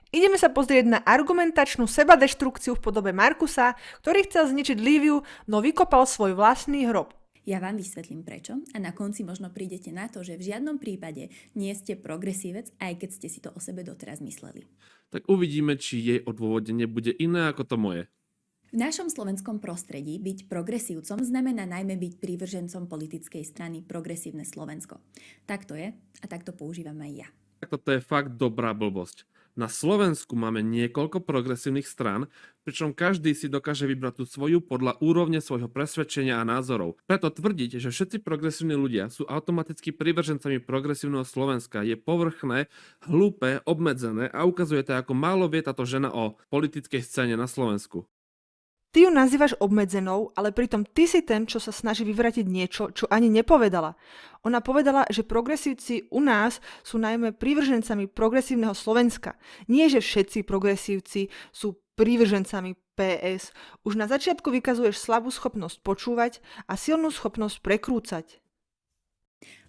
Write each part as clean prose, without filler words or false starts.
Ideme sa pozrieť na argumentačnú sebadeštrukciu v podobe Markusa, ktorý chcel zničiť Líviu, no vykopal svoj vlastný hrob. Ja vám vysvetlím prečo a na konci možno prídete na to, že v žiadnom prípade nie ste progresívec, aj keď ste si to o sebe doteraz mysleli. Tak uvidíme, či jej odôvodnenie bude iné ako to moje. V našom slovenskom prostredí byť progresívcom znamená najmä byť prívržencom politickej strany Progresívne Slovensko. Tak to je a tak to používam aj ja. Tak toto je fakt dobrá blbosť. Na Slovensku máme niekoľko progresívnych strán, pričom každý si dokáže vybrať tú svoju podľa úrovne svojho presvedčenia a názorov. Preto tvrdiť, že všetci progresívni ľudia sú automaticky prívržencami progresívneho Slovenska je povrchné, hlúpe, obmedzené a ukazuje to, ako málo vie táto žena o politickej scéne na Slovensku. Ty ju nazývaš obmedzenou, ale pritom ty si ten, čo sa snaží vyvratiť niečo, čo ani nepovedala. Ona povedala, že progresívci u nás sú najmä prívržencami progresívneho Slovenska. Nie, že všetci progresívci sú prívržencami PS. Už na začiatku vykazuješ slabú schopnosť počúvať a silnú schopnosť prekrúcať.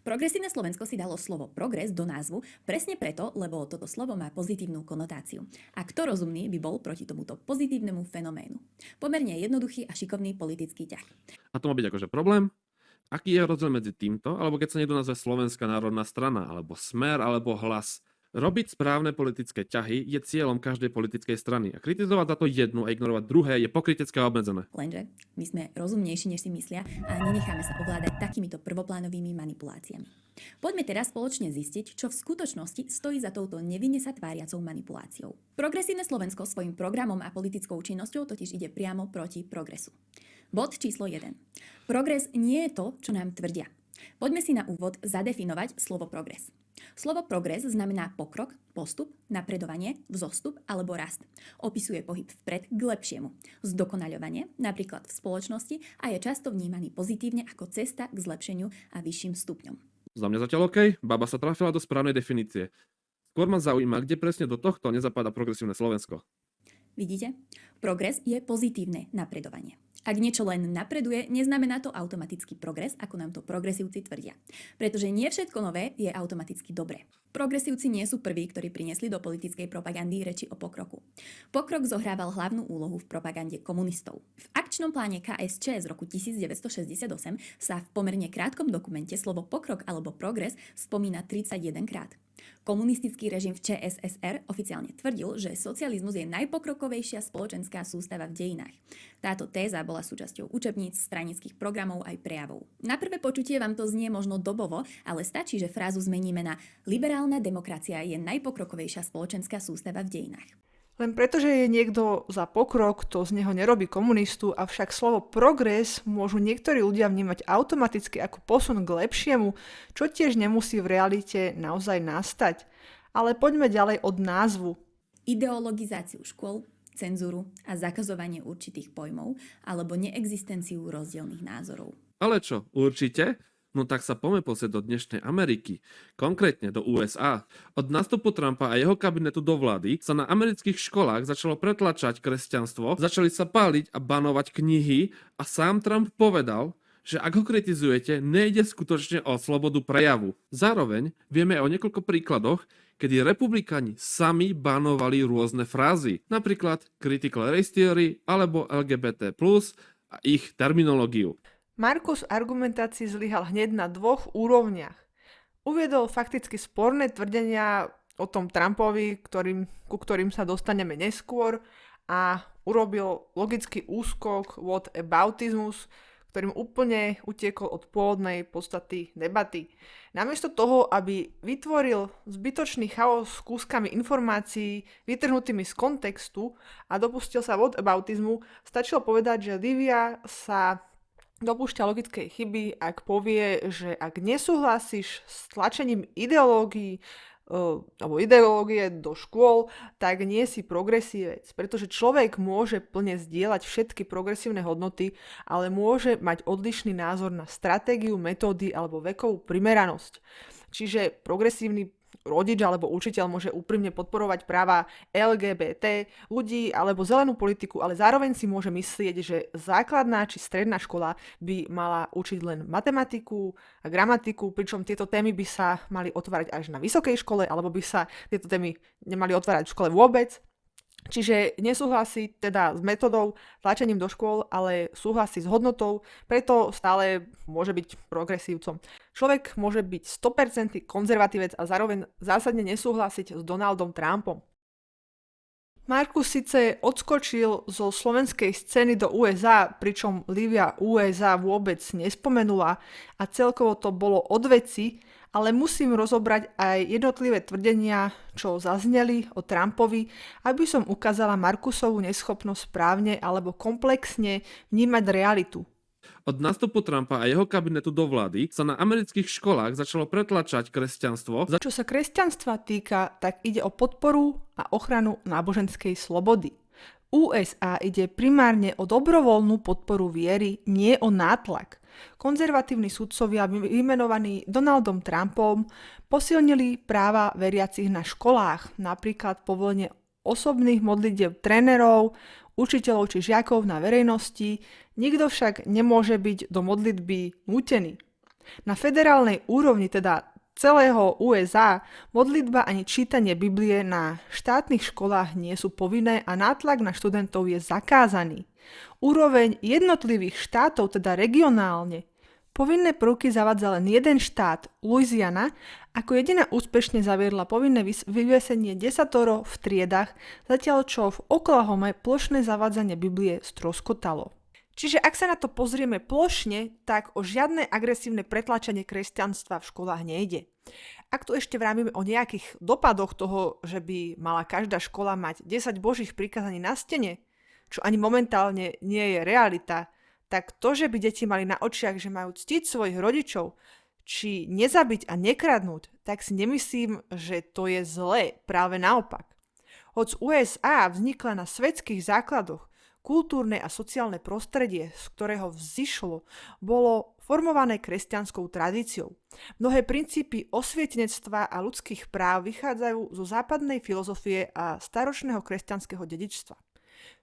Progresívne Slovensko si dalo slovo progres do názvu presne preto, lebo toto slovo má pozitívnu konotáciu. A kto rozumný by bol proti tomuto pozitívnemu fenoménu? Pomerne jednoduchý a šikovný politický ťah. A to má byť akože problém? Aký je rozdiel medzi týmto, alebo keď sa niekto nazve Slovenská národná strana, alebo Smer, alebo Hlas? Robiť správne politické ťahy je cieľom každej politickej strany a kritizovať za to jednu a ignorovať druhé je pokrytecké a obmedzené. Lenže my sme rozumnejší, než si myslia a nenecháme sa ovládať takýmito prvoplánovými manipuláciami. Poďme teraz spoločne zistiť, čo v skutočnosti stojí za touto nevinne sa tváriacou manipuláciou. Progresívne Slovensko svojim programom a politickou činnosťou totiž ide priamo proti progresu. Bod číslo 1. Progres nie je to, čo nám tvrdia. Poďme si na úvod zadefinovať slovo progres. Slovo progres znamená pokrok, postup, napredovanie, vzostup alebo rast. Opisuje pohyb vpred k lepšiemu, zdokonaľovanie, napríklad v spoločnosti a je často vnímaný pozitívne ako cesta k zlepšeniu a vyšším stupňom. Za mňa zatiaľ OK, baba sa trafila do správnej definície. Skôr ma zaujíma, kde presne do tohto nezapadá progresívne Slovensko. Vidíte? Progres je pozitívne napredovanie. Ak niečo len napreduje, neznamená to automatický progres, ako nám to progresívci tvrdia. Pretože nie všetko nové je automaticky dobré. Progresívci nie sú prví, ktorí priniesli do politickej propagandy reči o pokroku. Pokrok zohrával hlavnú úlohu v propagande komunistov. V akčnom pláne KSČ z roku 1968 sa v pomerne krátkom dokumente slovo pokrok alebo progres spomína 31 krát. Komunistický režim v ČSSR oficiálne tvrdil, že socializmus je najpokrokovejšia spoločenská sústava v dejinách. Táto téza bola súčasťou učebníc, stranických programov aj prejavov. Na prvé počutie vám to znie možno dobovo, ale stačí, že frázu zmeníme na liberálna demokracia je najpokrokovejšia spoločenská sústava v dejinách. Len preto, že je niekto za pokrok, to z neho nerobí komunistu, avšak slovo progres môžu niektorí ľudia vnímať automaticky ako posun k lepšiemu, čo tiež nemusí v realite naozaj nastať. Ale poďme ďalej od názvu. Ideologizáciu škôl, cenzúru a zakazovanie určitých pojmov alebo neexistenciu rozdielnych názorov. Ale čo, určite? No tak sa poďme pozrieť do dnešnej Ameriky, konkrétne do USA. Od nástupu Trumpa a jeho kabinetu do vlády sa na amerických školách začalo pretlačať kresťanstvo, začali sa páliť a banovať knihy a sám Trump povedal, že ak ho kritizujete, nejde skutočne o slobodu prejavu. Zároveň vieme aj o niekoľko príkladoch, kedy republikáni sami banovali rôzne frázy, napríklad critical race theory alebo LGBT+, a ich terminológiu. Markus v argumentácii zlyhal hneď na dvoch úrovniach. Uviedol fakticky sporné tvrdenia o tom Trumpovi, ku ktorým sa dostaneme neskôr a urobil logický úskok whataboutizmus, ktorým úplne utiekol od pôvodnej podstaty debaty. Namiesto toho, aby vytvoril zbytočný chaos s kúskami informácií vytrhnutými z kontextu a dopustil sa whataboutizmu, stačilo povedať, že Lívia sa dopúšťa logickej chyby, ak povie, že ak nesúhlasíš s tlačením ideológií alebo ideológie do škôl, tak nie si progresívec. Pretože človek môže plne zdieľať všetky progresívne hodnoty, ale môže mať odlišný názor na stratégiu, metódy alebo vekovú primeranosť. Čiže progresívny rodič alebo učiteľ môže úprimne podporovať práva LGBT ľudí alebo zelenú politiku, ale zároveň si môže myslieť, že základná či stredná škola by mala učiť len matematiku a gramatiku, pričom tieto témy by sa mali otvárať až na vysokej škole, alebo by sa tieto témy nemali otvárať v škole vôbec. Čiže nesúhlasí teda s metodou tlačením do škôl, ale súhlasí s hodnotou, preto stále môže byť progresívcom. Človek môže byť 100% konzervatívec a zároveň zásadne nesúhlasiť s Donaldom Trumpom. Markus síce odskočil zo slovenskej scény do USA, pričom Lívia USA vôbec nespomenula a celkovo to bolo od veci, ale musím rozobrať aj jednotlivé tvrdenia, čo zazneli o Trumpovi, aby som ukázala Markusovú neschopnosť správne alebo komplexne vnímať realitu. Od nástupu Trumpa a jeho kabinetu do vlády sa na amerických školách začalo pretlačať kresťanstvo. Čo sa kresťanstva týka, tak ide o podporu a ochranu náboženskej slobody. USA ide primárne o dobrovoľnú podporu viery, nie o nátlak. Konzervatívni sudcovia vymenovaní Donaldom Trumpom posilnili práva veriacich na školách, napríklad povolenie osobných modlitieb trénerov, učiteľov či žiakov na verejnosti, nikto však nemôže byť do modlitby nútený. Na federálnej úrovni, teda celého USA, modlitba ani čítanie Biblie na štátnych školách nie sú povinné a nátlak na študentov je zakázaný. Úroveň jednotlivých štátov, teda regionálne, povinné prvky zavádza len jeden štát, Louisiana, ako jediná úspešne zaviedla povinné vyvesenie desatoro v triedach, zatiaľ čo v Oklahome plošné zavádzanie Biblie stroskotalo. Čiže ak sa na to pozrieme plošne, tak o žiadne agresívne pretlačenie kresťanstva v školách nejde. Ak tu ešte vravíme o nejakých dopadoch toho, že by mala každá škola mať 10 božích prikázaní na stene, čo ani momentálne nie je realita, tak to, že by deti mali na očiach, že majú ctiť svojich rodičov, či nezabiť a nekradnúť, tak si nemyslím, že to je zlé, práve naopak. Hoď USA vznikla na svetských základoch, kultúrne a sociálne prostredie, z ktorého vzišlo, bolo formované kresťanskou tradíciou. Mnohé princípy osvietenectva a ľudských práv vychádzajú zo západnej filozofie a staročného kresťanského dedičstva.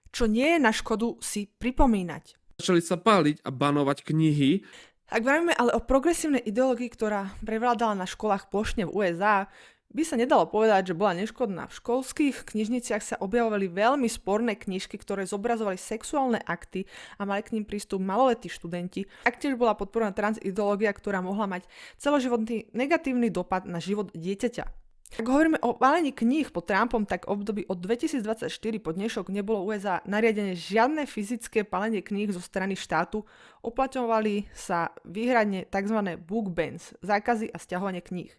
Čo nie je na škodu si pripomínať. Začali sa páliť a banovať knihy. Ak bavíme ale o progresívnej ideológii, ktorá prevládala na školách plošne v USA, by sa nedalo povedať, že bola neškodná. V školských knižniciach sa objavovali veľmi sporné knižky, ktoré zobrazovali sexuálne akty a mali k ním prístup maloletí študenti. Taktiež bola podporovaná transideológia, ktorá mohla mať celoživotný negatívny dopad na život dieťaťa. Ak hovoríme o balení kníh pod Trumpom, tak v období od 2024 po dnešok nebolo USA nariadené žiadne fyzické palenie kníh zo strany štátu, uplatňovali sa výhradne tzv. Book bans, zákazy a sťahovanie kníh.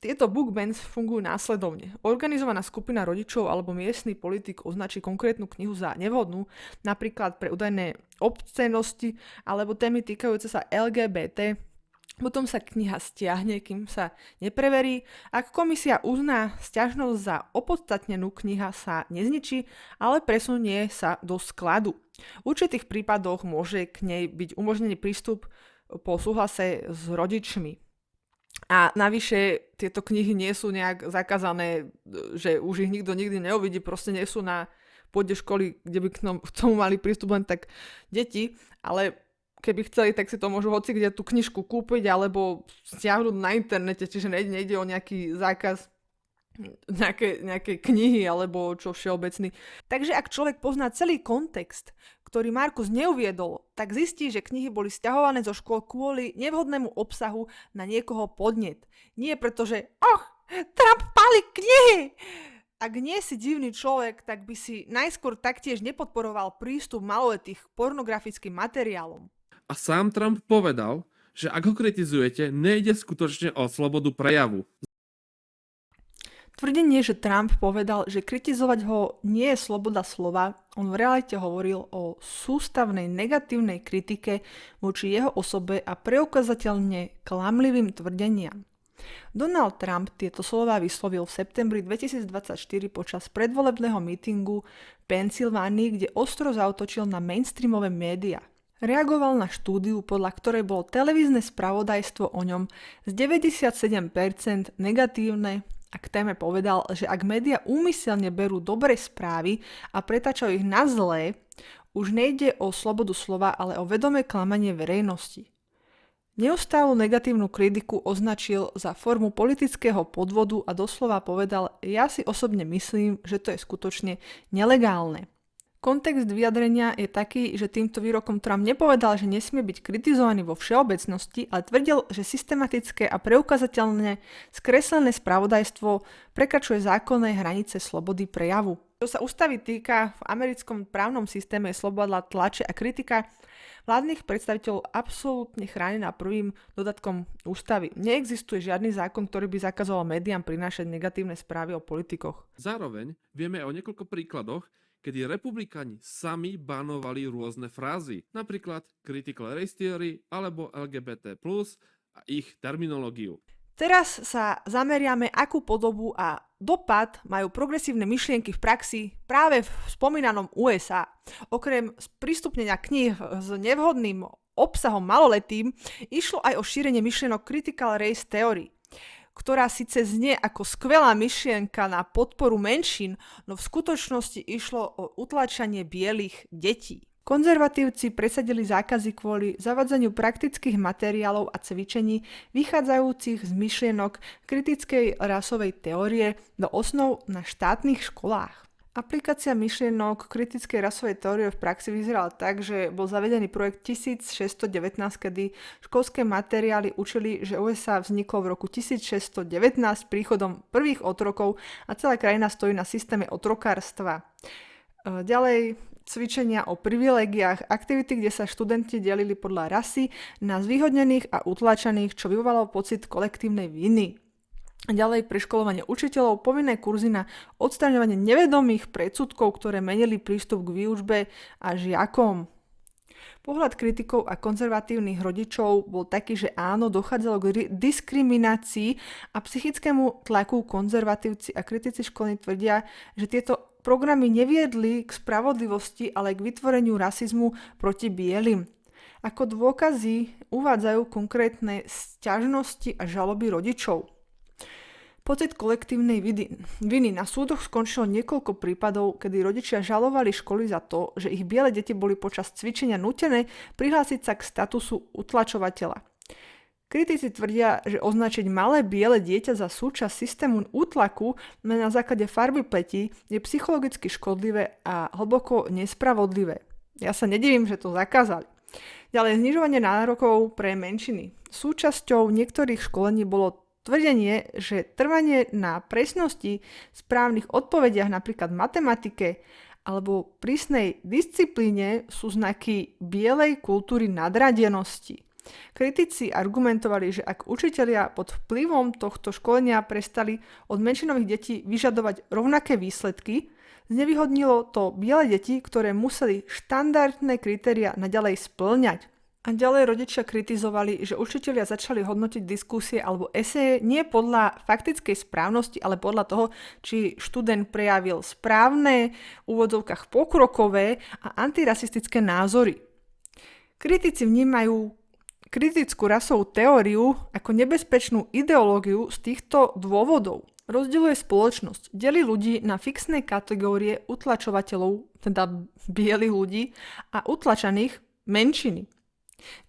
Tieto book bans fungujú následovne. Organizovaná skupina rodičov alebo miestny politik označí konkrétnu knihu za nevhodnú, napríklad pre údajné obscénnosti alebo témy týkajúce sa LGBT. Potom sa kniha stiahne, kým sa nepreverí. Ak komisia uzná sťažnosť za opodstatnenú, kniha sa nezničí, ale presunie sa do skladu. V určitých prípadoch môže k nej byť umožnený prístup po súhlase s rodičmi. A navyše tieto knihy nie sú nejak zakázané, že už ich nikto nikdy neuvidí, proste nie sú na pôde školy, kde by k tomu mali prístup len tak deti, ale keby chceli, tak si to môžu hoci kde tú knižku kúpiť alebo stiahnuť na internete, čiže nejde o nejaký zákaz nejaké knihy alebo čo všeobecný. Takže ak človek pozná celý kontext, ktorý Markus neuviedol, tak zistí, že knihy boli sťahované zo škôl kvôli nevhodnému obsahu na niekoho podnet. Nie preto, že Trump páli knihy! Ak nie si divný človek, tak by si najskôr taktiež nepodporoval prístup maloletých k pornografickým materiálom. A sám Trump povedal, že ak ho kritizujete, nejde skutočne o slobodu prejavu. Tvrdenie, že Trump povedal, že kritizovať ho nie je sloboda slova, on v realite hovoril o sústavnej negatívnej kritike voči jeho osobe a preukazateľne klamlivým tvrdeniam. Donald Trump tieto slová vyslovil v septembri 2024 počas predvolebného mítingu v Pensylvánii, kde ostro zaútočil na mainstreamové médiá. Reagoval na štúdiu, podľa ktorej bolo televízne spravodajstvo o ňom z 97% negatívne a k téme povedal, že ak médiá úmyselne berú dobré správy a pretačajú ich na zlé, už nejde o slobodu slova, ale o vedomé klamanie verejnosti. Neustálu negatívnu kritiku označil za formu politického podvodu a doslova povedal, ja si osobne myslím, že to je skutočne nelegálne. Kontext vyjadrenia je taký, že týmto výrokom Trump nepovedal, že nesmie byť kritizovaný vo všeobecnosti, ale tvrdil, že systematické a preukazateľne skreslené spravodajstvo prekračuje zákonné hranice slobody prejavu. Čo sa ústavy týka, v americkom právnom systéme je sloboda tlače a kritika vládnych predstaviteľov absolútne chránená prvým dodatkom ústavy. Neexistuje žiadny zákon, ktorý by zakazoval médiám prinášať negatívne správy o politikoch. Zároveň vieme aj o niekoľko príkladoch, kedy republikáni sami banovali rôzne frázy, napríklad critical race theory alebo LGBT+, a ich terminológiu. Teraz sa zameriame, akú podobu a dopad majú progresívne myšlienky v praxi práve v spomínanom USA. Okrem sprístupnenia kníh s nevhodným obsahom maloletým, išlo aj o šírenie myšlienok critical race theory, ktorá síce znie ako skvelá myšlienka na podporu menšín, no v skutočnosti išlo o utlačanie bielých detí. Konzervatívci presadili zákazy kvôli zavadzaniu praktických materiálov a cvičení vychádzajúcich z myšlienok kritickej rasovej teórie do osnov na štátnych školách. Aplikácia myšlienok kritickej rasovej teórie v praxi vyzerala tak, že bol zavedený projekt 1619, kedy školské materiály učili, že USA vzniklo v roku 1619 príchodom prvých otrokov a celá krajina stojí na systéme otrokárstva. Ďalej cvičenia o privilégiách, aktivity, kde sa študenti delili podľa rasy na zvýhodnených a utlačaných, čo vyvolalo pocit kolektívnej viny. Ďalej preškolovanie učiteľov, povinné kurzy na odstraňovanie nevedomých predsudkov, ktoré menili prístup k výučbe a žiakom. Pohľad kritikov a konzervatívnych rodičov bol taký, že áno, dochádzalo k diskriminácii a psychickému tlaku. Konzervatívci a kritici školní tvrdia, že tieto programy neviedli k spravodlivosti, ale k vytvoreniu rasizmu proti bielym. Ako dôkazy uvádzajú konkrétne sťažnosti a žaloby rodičov. Pocit kolektívnej viny na súdoch skončilo niekoľko prípadov, kedy rodičia žalovali školy za to, že ich biele deti boli počas cvičenia nútené prihlásiť sa k statusu utlačovateľa. Kritici tvrdia, že označiť malé biele dieťa za súčasť systému útlaku na základe farby pleti je psychologicky škodlivé a hlboko nespravodlivé. Ja sa nedivím, že to zakázali. Ďalej, znižovanie nárokov pre menšiny. Súčasťou niektorých školení bolo tvrdenie, že trvanie na presnosti správnych odpovediach napríklad v matematike alebo prísnej disciplíne sú znaky bielej kultúry nadradenosti. Kritici argumentovali, že ak učitelia pod vplyvom tohto školenia prestali od menšinových detí vyžadovať rovnaké výsledky, znevýhodnilo to biele deti, ktoré museli štandardné kritériá naďalej spĺňať. A ďalej rodičia kritizovali, že učitelia začali hodnotiť diskusie alebo eseje nie podľa faktickej správnosti, ale podľa toho, či študent prejavil správne, v úvodzovkách pokrokové a antirasistické názory. Kritici vnímajú kritickú rasovú teóriu ako nebezpečnú ideológiu z týchto dôvodov. Rozdeľuje spoločnosť, delí ľudí na fixné kategórie utlačovateľov, teda bielých ľudí, a utlačaných menšiny.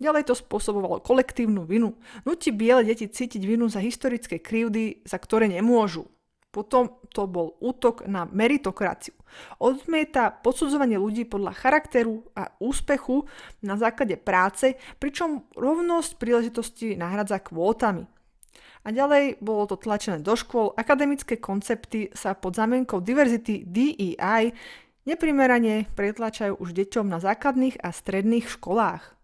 Ďalej to spôsobovalo kolektívnu vinu. Nutí biele deti cítiť vinu za historické krivdy, za ktoré nemôžu. Potom to bol útok na meritokraciu. Odmieta posudzovanie ľudí podľa charakteru a úspechu na základe práce, pričom rovnosť príležitosti nahradza kvótami. A ďalej bolo to tlačené do škôl, akademické koncepty sa pod zámienkou diverzity DEI neprimerane pretlačajú už deťom na základných a stredných školách.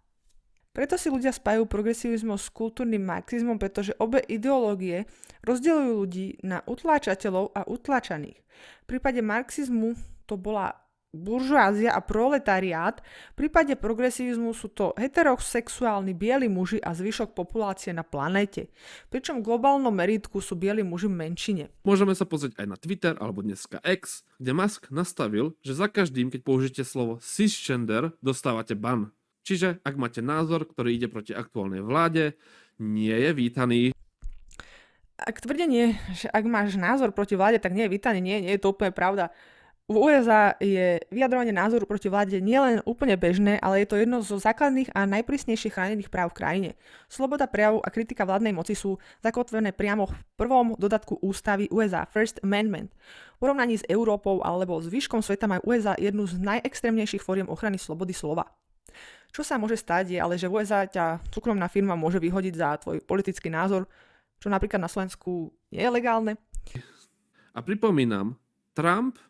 Preto si ľudia spájajú progresivizmus s kultúrnym marxizmom, pretože obe ideológie rozdeľujú ľudí na utláčateľov a utlačaných. V prípade marxizmu to bola buržoázia a proletariát, v prípade progresivizmu sú to heterosexuálni bieli muži a zvyšok populácie na planéte. Pričom v globálnom meritku sú bieli muži v menšine. Môžeme sa pozrieť aj na Twitter alebo dneska X, kde Musk nastavil, že za každým, keď použijete slovo cisgender, dostávate ban. Čiže ak máte názor, ktorý ide proti aktuálnej vláde, nie je vítaný. Ak tvrdenie, že ak máš názor proti vláde, tak nie je vítaný, nie je to úplne pravda. V USA je vyjadrovanie názoru proti vláde nielen úplne bežné, ale je to jedno zo základných a najprísnejších chránených práv v krajine. Sloboda prejavu a kritika vládnej moci sú zakotvené priamo v prvom dodatku ústavy USA, First Amendment. V porovnaní s Európou alebo s výškom sveta majú USA jednu z najextrémnejších foriem ochrany slobody slova. Čo sa môže stať je ale, že v USA ťa súkromná firma môže vyhodiť za tvoj politický názor, čo napríklad na Slovensku nie je legálne. A pripomínam, Trump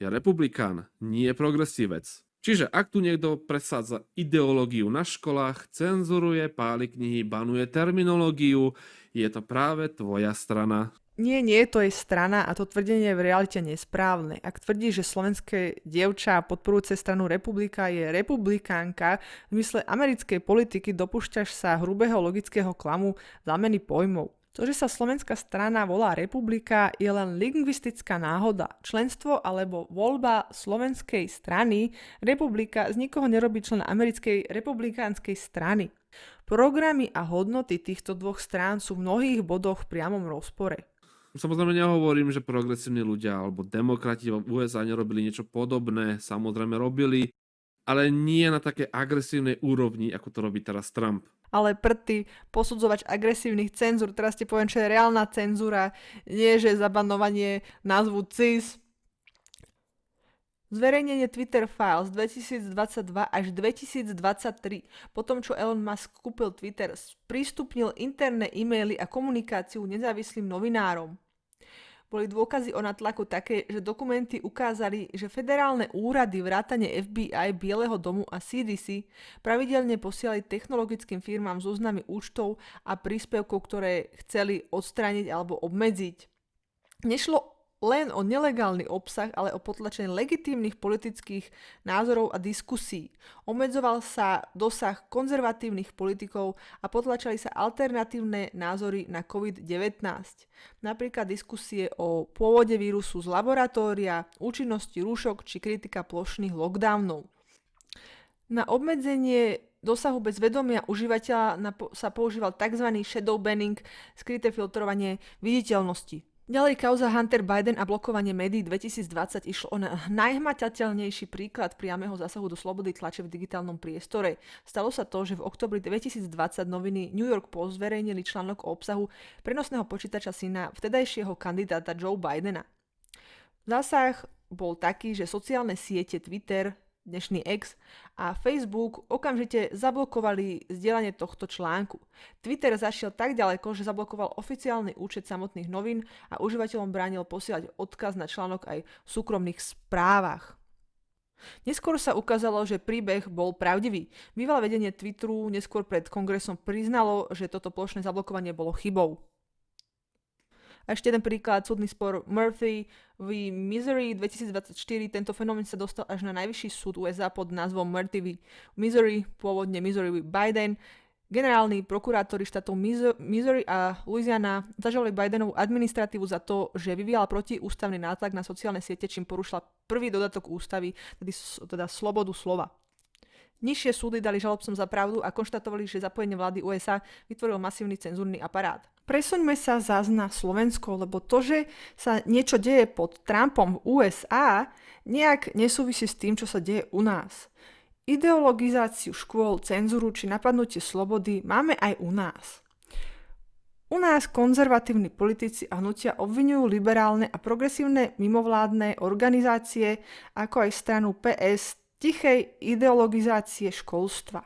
je republikán, nie progresívec. Čiže ak tu niekto presádza ideológiu na školách, cenzuruje, páli knihy, banuje terminológiu, je to práve tvoja strana. Nie, to je strana a to tvrdenie je v realite nesprávne. Ak tvrdí, že slovenské dievča podporujúce stranu Republika je republikánka, v mysle americkej politiky dopúšťaš sa hrubého logického klamu zámeny pojmov. To, že sa slovenská strana volá Republika, je len lingvistická náhoda. Členstvo alebo voľba slovenskej strany Republika z nikoho nerobí člena americkej republikánskej strany. Programy a hodnoty týchto dvoch strán sú v mnohých bodoch v priamom rozpore. Samozrejme nehovorím, že progresívni ľudia alebo demokrati v USA nerobili niečo podobné, samozrejme robili, ale nie na také agresívnej úrovni, ako to robí teraz Trump. Ale prty, posudzovač agresívnych cenzúr, teraz ti poviem, čo je reálna cenzúra, nie že zabanovanie názvu CIS. Zverejnenie Twitter Files 2022 až 2023, potom čo Elon Musk kúpil Twitter, sprístupnil interné e-maily a komunikáciu nezávislým novinárom. Boli dôkazy o natlaku také, že dokumenty ukázali, že federálne úrady vrátane FBI, Bieleho domu a CDC pravidelne posielali technologickým firmám zoznamy účtov a príspevkov, ktoré chceli odstrániť alebo obmedziť. Nešlo len o nelegálny obsah, ale o potlačenie legitímnych politických názorov a diskusí. Obmedzoval sa dosah konzervatívnych politikov a potlačali sa alternatívne názory na COVID-19. Napríklad diskusie o pôvode vírusu z laboratória, účinnosti rúšok či kritika plošných lockdownov. Na obmedzenie dosahu bez vedomia užívateľa sa používal tzv. Shadow banning, skryté filtrovanie viditeľnosti. Ďalej kauza Hunter Biden a blokovanie médií 2020 išlo o najhmatateľnejší príklad priameho zásahu do slobody tlače v digitálnom priestore. Stalo sa to, že v októbri 2020 noviny New York Post zverejnili článok o obsahu prenosného počítača syna vtedajšieho kandidáta Joe Bidena. Zásah bol taký, že sociálne siete Twitter, dnešný X a Facebook okamžite zablokovali zdieľanie tohto článku. Twitter zašiel tak ďaleko, že zablokoval oficiálny účet samotných novín a užívateľom bránil posielať odkaz na článok aj v súkromných správach. Neskôr sa ukázalo, že príbeh bol pravdivý. Bývalé vedenie Twitteru neskôr pred kongresom priznalo, že toto plošné zablokovanie bolo chybou. A ešte jeden príklad, súdny spor Murphy v Missouri 2024. Tento fenomén sa dostal až na najvyšší súd USA pod názvom Murphy v Missouri, pôvodne Missouri v Biden. Generálni prokurátori štátov Missouri a Louisiana zažalovali Bidenovú administratívu za to, že vyvíjala protiústavný nátlak na sociálne siete, čím porušila prvý dodatok ústavy, teda slobodu slova. Nižšie súdy dali žalobcom za pravdu a konštatovali, že zapojenie vlády USA vytvorilo masívny cenzúrny aparát. Presuňme sa zás na Slovensko, lebo to, že sa niečo deje pod Trumpom v USA, nejak nesúvisí s tým, čo sa deje u nás. Ideologizáciu škôl, cenzúru či napadnutie slobody máme aj u nás. U nás konzervatívni politici a hnutia obviňujú liberálne a progresívne mimovládne organizácie, ako aj stranu PS, tichej ideologizácie školstva.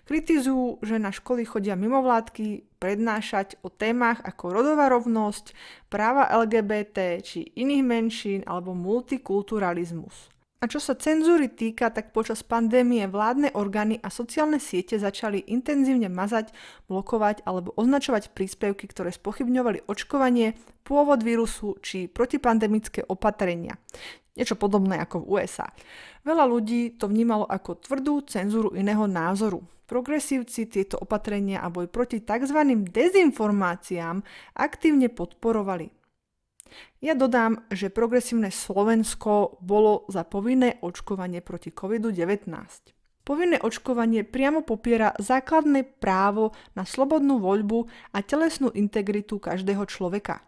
Kritizujú, že na školy chodia mimovládky prednášať o témach ako rodová rovnosť, práva LGBT či iných menšín alebo multikulturalizmus. A čo sa cenzúry týka, tak počas pandémie vládne orgány a sociálne siete začali intenzívne mazať, blokovať alebo označovať príspevky, ktoré spochybňovali očkovanie, pôvod vírusu či protipandemické opatrenia. Niečo podobné ako v USA. Veľa ľudí to vnímalo ako tvrdú cenzúru iného názoru. Progresívci tieto opatrenia a boj proti tzv. Dezinformáciám aktívne podporovali. Ja dodám, že progresívne Slovensko bolo za povinné očkovanie proti COVID-19. Povinné očkovanie priamo popiera základné právo na slobodnú voľbu a telesnú integritu každého človeka.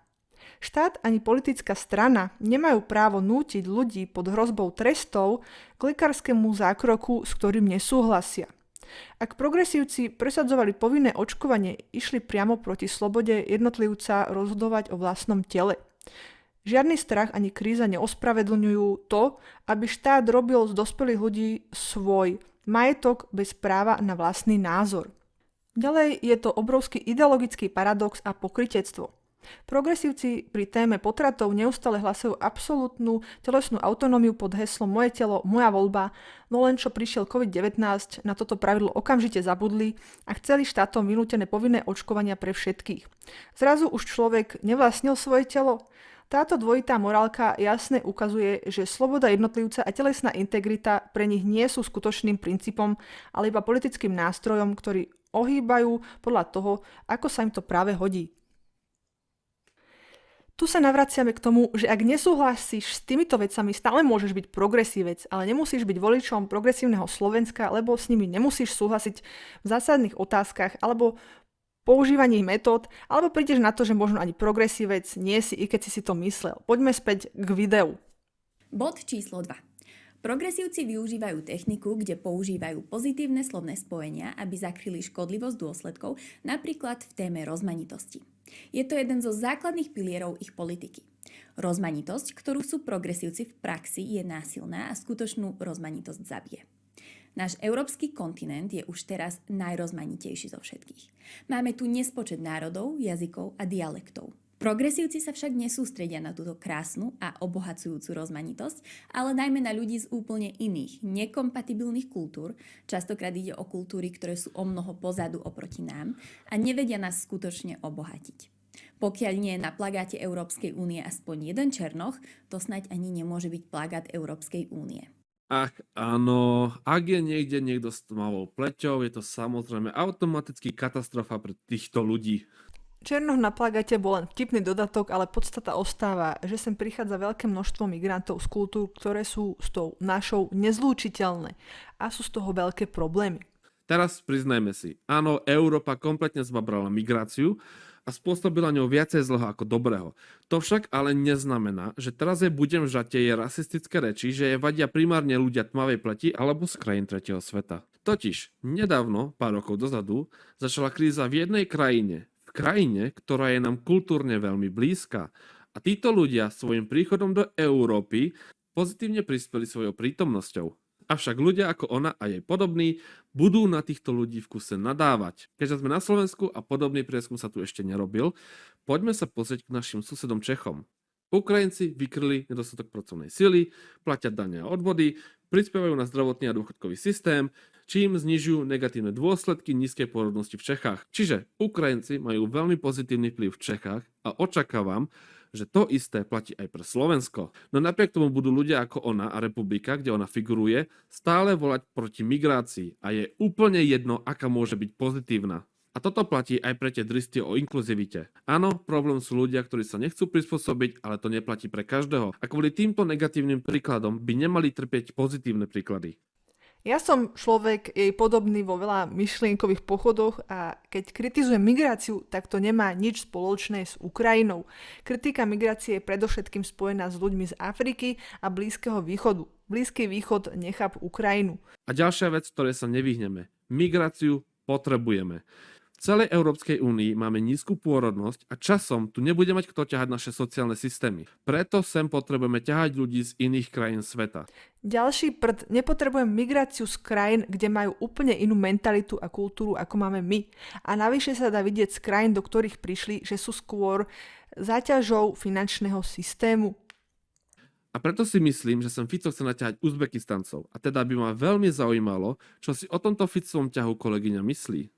Štát ani politická strana nemajú právo nútiť ľudí pod hrozbou trestov k lekárskému zákroku, s ktorým nesúhlasia. Ak progresívci presadzovali povinné očkovanie, išli priamo proti slobode jednotlivca rozhodovať o vlastnom tele. Žiadny strach ani kríza neospravedlňujú to, aby štát robil z dospelých ľudí svoj majetok bez práva na vlastný názor. Ďalej je to obrovský ideologický paradox a pokrytectvo. Progresívci pri téme potratov neustále hlasujú absolútnu telesnú autonómiu pod heslom moje telo, moja voľba, no len čo prišiel COVID-19, na toto pravidlo okamžite zabudli a chceli štátom vynútené povinné očkovania pre všetkých. Zrazu už človek nevlastnil svoje telo? Táto dvojitá morálka jasne ukazuje, že sloboda jednotlivca a telesná integrita pre nich nie sú skutočným princípom, ale iba politickým nástrojom, ktorý ohýbajú podľa toho, ako sa im to práve hodí. Tu sa navraciame k tomu, že ak nesúhlasíš s týmito vecami, stále môžeš byť progresívec, ale nemusíš byť voličom progresívneho Slovenska, lebo s nimi nemusíš súhlasiť v zásadných otázkach alebo používaní metód, alebo prídeš na to, že možno ani progresívec nie si, i keď si to myslel. Poďme späť k videu. Bod číslo 2. Progresívci využívajú techniku, kde používajú pozitívne slovné spojenia, aby zakryli škodlivosť dôsledkov, napríklad v téme rozmanitosti. Je to jeden zo základných pilierov ich politiky. Rozmanitosť, ktorú sú progresívci v praxi, je násilná a skutočnú rozmanitosť zabije. Náš európsky kontinent je už teraz najrozmanitejší zo všetkých. Máme tu nespočet národov, jazykov a dialektov. Progresívci sa však nesústredia na túto krásnu a obohacujúcu rozmanitosť, ale najmä na ľudí z úplne iných, nekompatibilných kultúr. Častokrát ide o kultúry, ktoré sú omnoho pozadu oproti nám a nevedia nás skutočne obohatiť. Pokiaľ nie je na plagáte Európskej únie aspoň jeden černoch, to snaď ani nemôže byť plagát Európskej únie. Ach áno, ak je niekto s tmavou pleťou, je to samozrejme automaticky katastrofa pre týchto ľudí. Černoch na plagáte bol len vtipný dodatok, ale podstata ostáva, že sem prichádza veľké množstvo migrantov z kultúr, ktoré sú s tou našou nezlúčiteľné a sú z toho veľké problémy. Teraz priznajme si, áno, Európa kompletne zbabrala migráciu a spôsobila ňou viacej zlého ako dobrého. To však ale neznamená, že teraz budem žať tie rasistické reči, že je vadia primárne ľudia tmavej pleti alebo z krajín tretieho sveta. Totiž, nedávno, pár rokov dozadu, začala kríza v jednej krajine, ktorá je nám kultúrne veľmi blízka. A títo ľudia svojim príchodom do Európy pozitívne prispeli svojou prítomnosťou. Avšak ľudia ako ona a jej podobní budú na týchto ľudí v kuse nadávať. Keďže sme na Slovensku a podobný prieskum sa tu ešte nerobil, poďme sa pozrieť k našim susedom Čechom. Ukrajinci vykryli nedostatok pracovnej sily, platia dane a odvody, prispievajú na zdravotný a dôchodkový systém, čím znižujú negatívne dôsledky nízkej pôrodnosti v Čechách. Čiže Ukrajinci majú veľmi pozitívny vplyv v Čechách a očakávam, že to isté platí aj pre Slovensko. No napriek tomu budú ľudia ako ona a republika, kde ona figuruje, stále volať proti migrácii a je úplne jedno, aká môže byť pozitívna. A toto platí aj pre tie dristy o inkluzivite. Áno, problém sú ľudia, ktorí sa nechcú prispôsobiť, ale to neplatí pre každého. A kvôli týmto negatívnym príkladom by nemali trpieť pozitívne príklady. Ja som človek jej podobný vo veľa myšlienkových pochodoch a keď kritizujem migráciu, tak to nemá nič spoločné s Ukrajinou. Kritika migrácie je predovšetkým spojená s ľuďmi z Afriky a Blízkeho východu. Blízky východ nechápu Ukrajinu. A ďalšia vec, ktorej sa nevyhneme. Migráciu potrebujeme. V celej Európskej únii máme nízku pôrodnosť a časom tu nebude mať kto ťahať naše sociálne systémy. Preto sem potrebujeme ťahať ľudí z iných krajín sveta. Ďalší prd, nepotrebujem migráciu z krajín, kde majú úplne inú mentalitu a kultúru, ako máme my. A navyše sa dá vidieť z krajín, do ktorých prišli, že sú skôr záťažou finančného systému. A preto si myslím, že sem Fico chce naťahať Uzbekistancov. A teda by ma veľmi zaujímalo, čo si o tomto Ficovom ťahu kolegyňa myslí.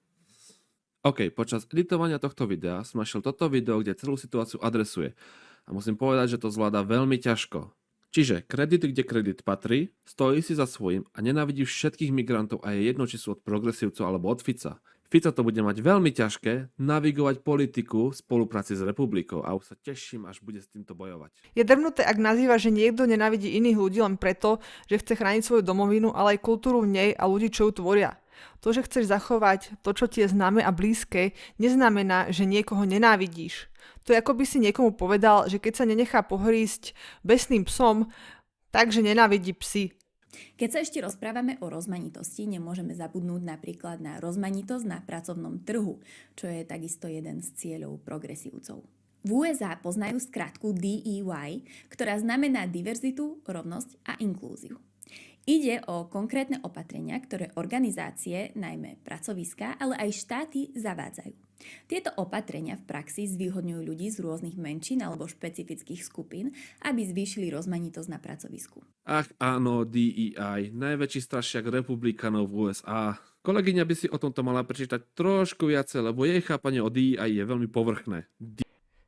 OK, počas editovania tohto videa som našiel toto video, kde celú situáciu adresuje. A musím povedať, že to zvláda veľmi ťažko. Čiže kredit, kde kredit patrí, stojí si za svojím a nenávidí všetkých migrantov a je jedno, či sú od progresívcov alebo od Fica. Fico to bude mať veľmi ťažké navigovať politiku v spolupráci s republikou a už sa teším, až bude s týmto bojovať. Je drvnuté, ak nazýva, že niekto nenávidí iných ľudí len preto, že chce chrániť svoju domovinu, ale aj kultúru v nej a ľudí, čo ju tvoria. To, že chceš zachovať to, čo ti je známe a blízke, neznamená, že niekoho nenávidíš. To je, ako by si niekomu povedal, že keď sa nenechá pohrísť besným psom, takže nenávidí psy. Keď sa ešte rozprávame o rozmanitosti, nemôžeme zabudnúť napríklad na rozmanitosť na pracovnom trhu, čo je takisto jeden z cieľov progresívcov. V USA poznajú skratku DEI, ktorá znamená diverzitu, rovnosť a inklúziu. Ide o konkrétne opatrenia, ktoré organizácie, najmä pracoviská, ale aj štáty zavádzajú. Tieto opatrenia v praxi zvýhodňujú ľudí z rôznych menšín alebo špecifických skupín, aby zvýšili rozmanitosť na pracovisku. Ach áno, DEI, najväčší strašiak republikánov v USA. Kolegyňa by si o tomto mala prečítať trošku viacej, lebo jej chápanie o DEI je veľmi povrchné.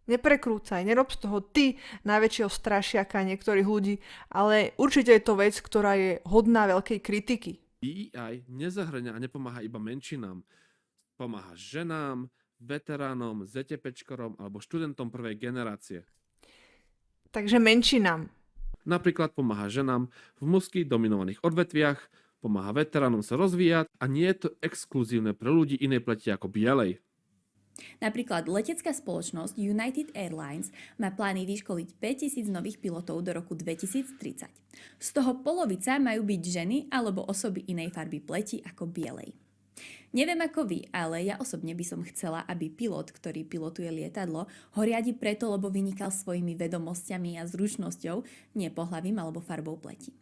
Neprekrúcaj, nerob z toho ty najväčšieho strašiaka niektorých ľudí, ale určite je to vec, ktorá je hodná veľkej kritiky. DEI nezahrňa a nepomáha iba menšinám. Pomáha ženám, veteránom, ZTPčkorom alebo študentom prvej generácie. Takže menšinám. Napríklad pomáha ženám v mužsky dominovaných odvetviach, pomáha veteránom sa rozvíjať a nie je to exkluzívne pre ľudí inej pleti ako bielej. Napríklad letecká spoločnosť United Airlines má plány vyškoliť 5000 nových pilotov do roku 2030. Z toho polovica majú byť ženy alebo osoby inej farby pleti ako bielej. Neviem ako vy, ale ja osobne by som chcela, aby pilot, ktorý pilotuje lietadlo, ho riadi preto, lebo vynikal svojimi vedomosťami a zručnosťou, nie pohlavím alebo farbou pleti.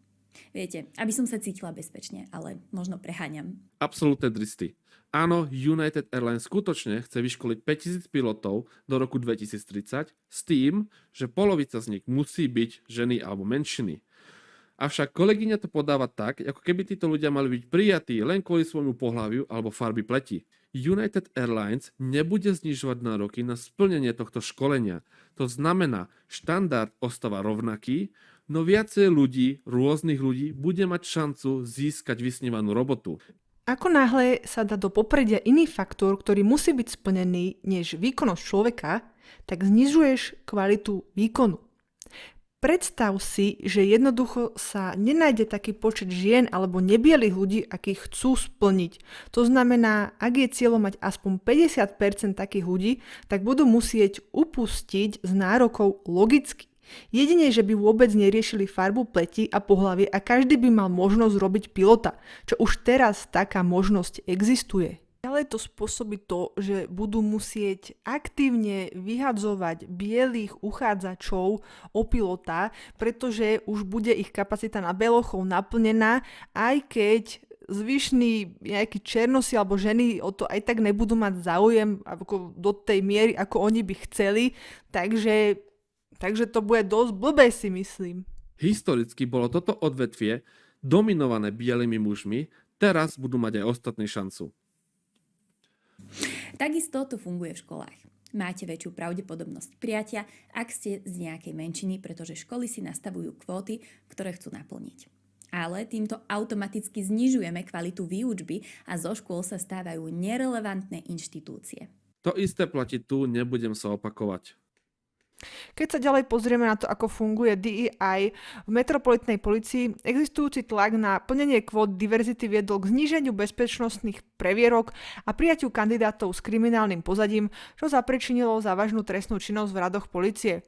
Viete, aby som sa cítila bezpečne, ale možno preháňam. Absolútne dristy. Áno, United Airlines skutočne chce vyškoliť 5000 pilotov do roku 2030 s tým, že polovica z nich musí byť ženy alebo menšiny. Avšak kolegyňa to podáva tak, ako keby títo ľudia mali byť prijatí len kvôli svojmu pohlaviu alebo farby pleti. United Airlines nebude znižovať nároky na splnenie tohto školenia. To znamená, štandard ostáva rovnaký, no viacej ľudí, rôznych ľudí, bude mať šancu získať vysnívanú robotu. Ako náhle sa dá do popredia iný faktor, ktorý musí byť splnený než výkonnosť človeka, tak znižuješ kvalitu výkonu. Predstav si, že jednoducho sa nenájde taký počet žien alebo nebielých ľudí, akých chcú splniť. To znamená, ak je cieľom mať aspoň 50% takých ľudí, tak budú musieť upustiť z nárokov logicky. Jedine, že by vôbec neriešili farbu pleti a pohlavie a každý by mal možnosť robiť pilota, čo už teraz taká možnosť existuje. Ďalej to spôsobí to, že budú musieť aktívne vyhadzovať bielých uchádzačov o pilota, pretože už bude ich kapacita na belochov naplnená, aj keď zvyšní nejakí černosi alebo ženy o to aj tak nebudú mať záujem ako do tej miery, ako oni by chceli, Takže to bude dosť blbé, si myslím. Historicky bolo toto odvetvie dominované bielými mužmi, teraz budú mať aj ostatní šancu. Takisto to funguje v školách. Máte väčšiu pravdepodobnosť prijatia, ak ste z nejakej menšiny, pretože školy si nastavujú kvóty, ktoré chcú naplniť. Ale týmto automaticky znižujeme kvalitu výučby a zo škôl sa stávajú nerelevantné inštitúcie. To isté platí tu, nebudem sa opakovať. Keď sa ďalej pozrieme na to, ako funguje DEI v metropolitnej polícii, existujúci tlak na plnenie kvót diverzity viedol k zníženiu bezpečnostných previerok a prijatiu kandidátov s kriminálnym pozadím, čo zapričinilo závažnú trestnú činnosť v radoch polície.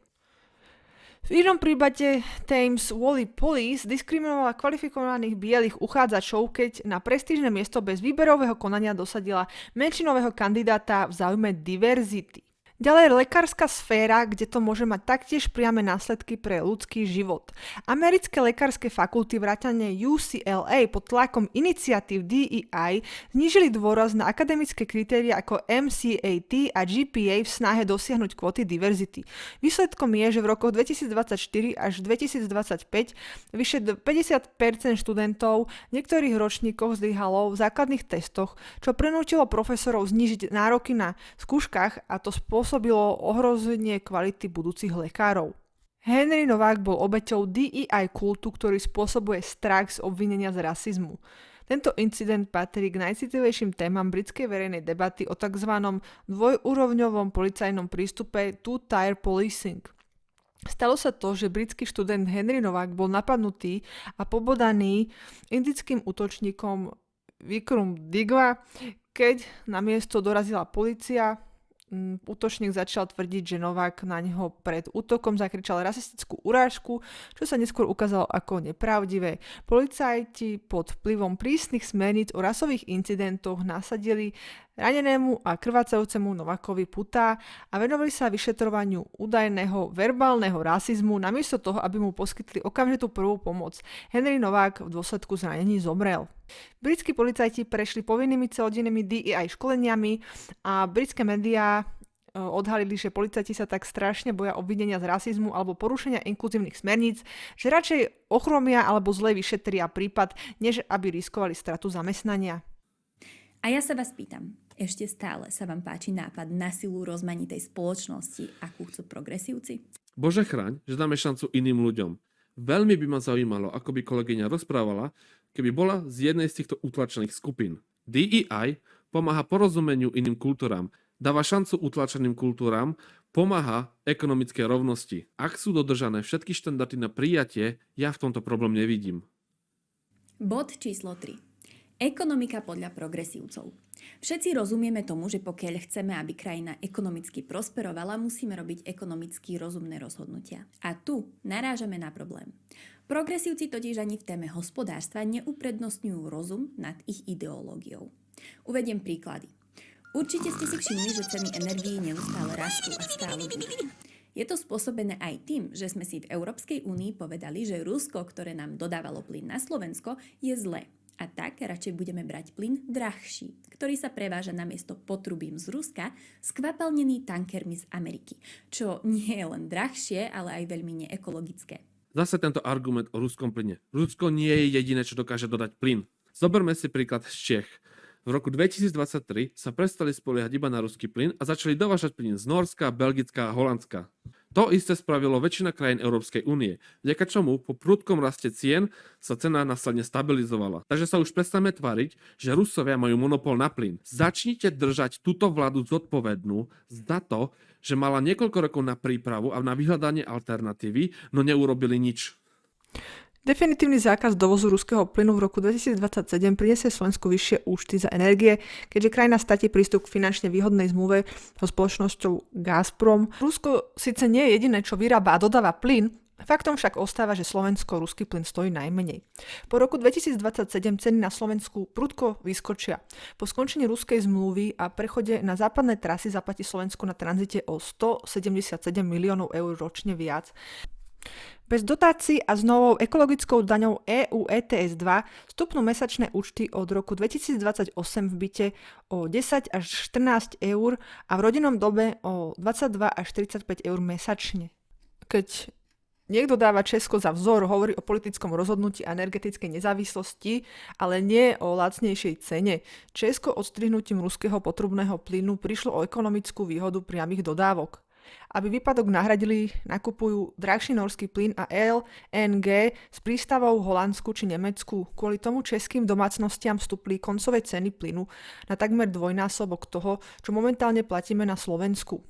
V inom prípade Thames Valley Police diskriminovala kvalifikovaných bielých uchádzačov, keď na prestížne miesto bez výberového konania dosadila menšinového kandidáta v záujme diverzity. Ďalej lekárska sféra, kde to môže mať taktiež priame následky pre ľudský život. Americké lekárske fakulty vrátane UCLA pod tlakom iniciatív DEI znížili dôraz na akademické kritéria ako MCAT a GPA v snahe dosiahnuť kvóty diverzity. Výsledkom je, že v rokoch 2024 až 2025 vyše 50% študentov v niektorých ročníkoch zlyhalo v základných testoch, čo prinútilo profesorov znížiť nároky na skúškach a to spôsobilo ohrozenie kvality budúcich lekárov. Henry Novák bol obeťou DEI kultu, ktorý spôsobuje strach z obvinenia z rasizmu. Tento incident patrí k najcitlivejším témam britskej verejnej debaty o tzv. Dvojúrovňovom policajnom prístupe two-tier policing. Stalo sa to, že britský študent Henry Novak bol napadnutý a pobodaný indickým útočníkom Vikram Digwa, keď na miesto dorazila polícia. Útočník začal tvrdiť, že Novák na neho pred útokom zakričal rasistickú urážku, čo sa neskôr ukázalo ako nepravdivé. Policajti pod vplyvom prísnych smerníc o rasových incidentoch nasadili ranenému a krvácajúcemu Novákovi putá a venovali sa vyšetrovaniu údajného verbálneho rasizmu namiesto toho, aby mu poskytli okamžitú prvú pomoc. Henry Novák v dôsledku zranení zomrel. Britskí policajti prešli povinnými celodennými DEI školeniami a britské médiá odhalili, že policajti sa tak strašne boja obvinenia z rasizmu alebo porušenia inkluzívnych smerníc, že radšej ochromia alebo zle vyšetria prípad, než aby riskovali stratu zamestnania. A ja sa vás pýtam, ešte stále sa vám páči nápad na silu rozmanitej spoločnosti, akú chcú progresívci? Bože chráň, že dáme šancu iným ľuďom. Veľmi by ma zaujímalo, ako by kolegyňa rozprávala, keby bola z jednej z týchto utlačených skupín. DEI pomáha porozumeniu iným kultúram, dáva šancu utlačeným kultúram, pomáha ekonomickej rovnosti. Ak sú dodržané všetky štandardy na prijatie, ja v tomto problém nevidím. Bod číslo 3. Ekonomika podľa progresívcov. Všetci rozumieme tomu, že pokiaľ chceme, aby krajina ekonomicky prosperovala, musíme robiť ekonomicky rozumné rozhodnutia. A tu narážame na problém. Progresívci totiž ani v téme hospodárstva neuprednostňujú rozum nad ich ideológiou. Uvediem príklady. Určite ste si všimli, že ceny energií neustále rastú a stále budú. Je to spôsobené aj tým, že sme si v Európskej únii povedali, že Rusko, ktoré nám dodávalo plyn na Slovensko, je zlé. A tak radšej budeme brať plyn drahší, ktorý sa preváža namiesto potrubím z Ruska skvapalnený tankermi z Ameriky, čo nie je len drahšie, ale aj veľmi neekologické. Zase tento argument o ruskom plyne. Rusko nie je jediné, čo dokáže dodať plyn. Zoberme si príklad z Čech. V roku 2023 sa prestali spoliehať iba na ruský plyn a začali dovážať plyn z Nórska, Belgicka a Holandska. To isté spravilo väčšina krajín Európskej únie, vďaka čomu po prudkom raste cien sa cena následne stabilizovala. Takže sa už prestaňme tváriť, že Rusovia majú monopol na plyn. Začnite držať túto vládu zodpovednú za to, že mala niekoľko rokov na prípravu a na vyhľadanie alternatívy, no neurobili nič. Definitívny zákaz dovozu ruského plynu v roku 2027 prinesie Slovensku vyššie účty za energie, keďže krajina stratí prístup k finančne výhodnej zmluve so spoločnosťou Gazprom. Rusko síce nie je jediné, čo vyrába a dodáva plyn, faktom však ostáva, že Slovensko ruský plyn stojí najmenej. Po roku 2027 ceny na Slovensku prudko vyskočia. Po skončení ruskej zmluvy a prechode na západné trasy zaplatí Slovensku na tranzite o 177 miliónov eur ročne viac. Bez dotácií a s novou ekologickou daňou EU ETS 2 stupnú mesačné účty od roku 2028 v byte o 10 až 14 eur a v rodinnom dobe o 22 až 45 eur mesačne. Keď niekto dáva Česko za vzor, hovorí o politickom rozhodnutí a energetickej nezávislosti, ale nie o lacnejšej cene. Česko odstrihnutím ruského potrubného plynu prišlo o ekonomickú výhodu priamych dodávok. Aby výpadok nahradili, nakupujú drahší norský plyn a LNG z prístavov v Holandsku či Nemecku. Kvôli tomu českým domácnostiam vstúpli koncové ceny plynu na takmer dvojnásobok toho, čo momentálne platíme na Slovensku.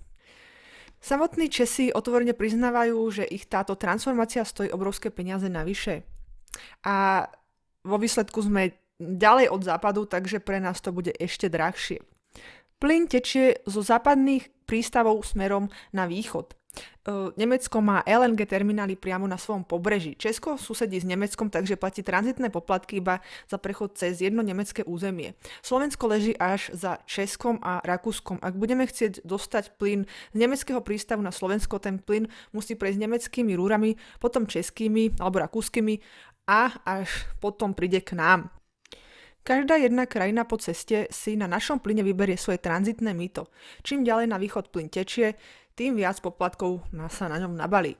Samotní Česi otvorene priznávajú, že ich táto transformácia stojí obrovské peniaze navyše. A vo výsledku sme ďalej od západu, takže pre nás to bude ešte drahšie. Plyn tečie zo západných prístavov smerom na východ. Nemecko má LNG terminály priamo na svojom pobreží. Česko susedí s Nemeckom, takže platí tranzitné poplatky iba za prechod cez jedno nemecké územie. Slovensko leží až za Českom a Rakúskom. Ak budeme chcieť dostať plyn z nemeckého prístavu na Slovensko, ten plyn musí prejsť nemeckými rúrami, potom českými alebo rakúskymi a až potom príde k nám. Každá jedna krajina po ceste si na našom plyne vyberie svoje tranzitné mýto. Čím ďalej na východ plyn tečie, tým viac poplatkov sa na ňom nabalí.